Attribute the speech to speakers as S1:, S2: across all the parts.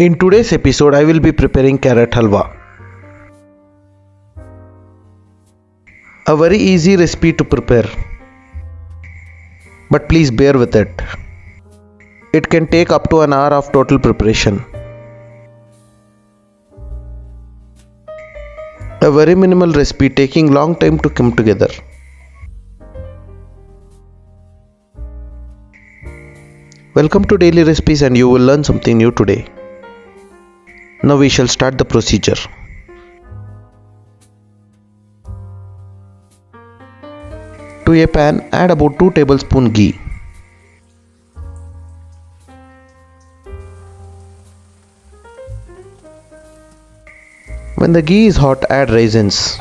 S1: In today's episode, I will be preparing carrot halwa. A very easy recipe to prepare, but please bear with it. It can take up to an hour of total preparation. A very minimal recipe taking long time to come together. Welcome to Daily Recipes and you will learn something new today. Now we shall start the procedure. To a pan, add about 2 tablespoons ghee. When the ghee is hot, add raisins.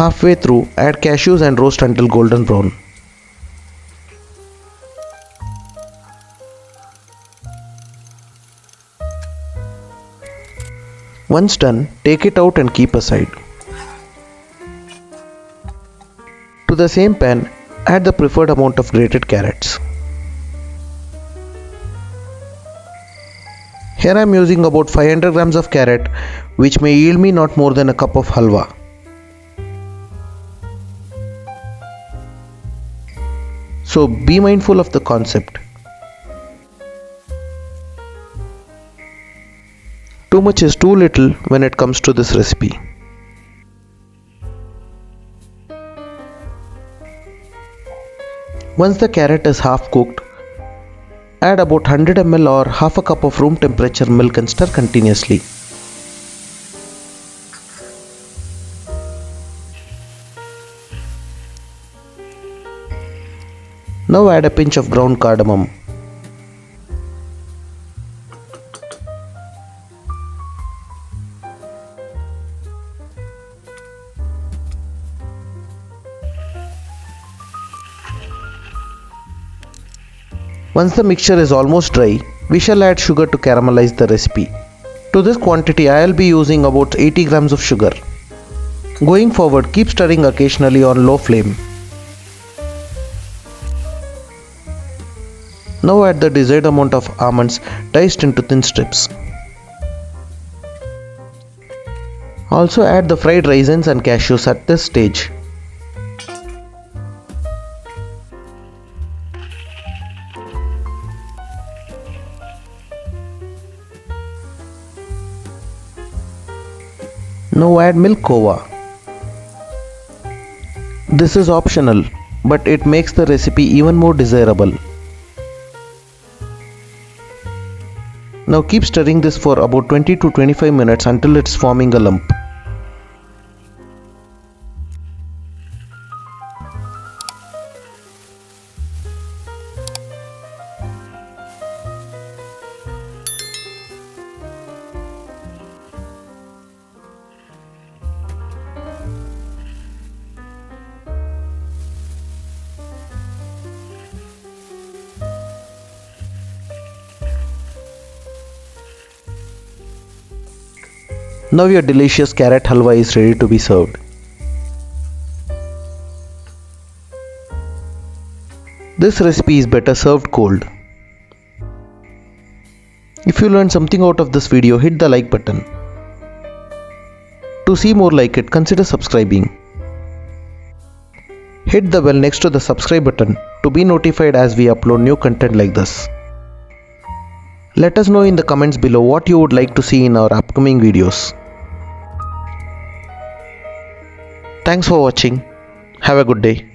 S1: Halfway through, add cashews and roast until golden brown. Once done, take it out and keep aside. To the same pan, add the preferred amount of grated carrots. Here I am using about 500 grams of carrot, which may yield me not more than a cup of halwa. So be mindful of the concept. Too much is too little when it comes to this recipe. Once the carrot is half cooked, add about 100 ml or half a cup of room temperature milk and stir continuously. Now add a pinch of ground cardamom. Once the mixture is almost dry, we shall add sugar to caramelize the recipe. To this quantity, I will be using about 80 grams of sugar. Going forward, keep stirring occasionally on low flame. Now add the desired amount of almonds diced into thin strips. Also add the fried raisins and cashews at this stage. Now add milk khoya. This is optional, but it makes the recipe even more desirable. Now keep stirring this for about 20 to 25 minutes until it's forming a lump. Now your delicious carrot halwa is ready to be served. This recipe is better served cold. If you learned something out of this video, hit the like button. To see more like it, consider subscribing. Hit the bell next to the subscribe button to be notified as we upload new content like this. Let us know in the comments below what you would like to see in our upcoming videos. Thanks for watching. Have a good day.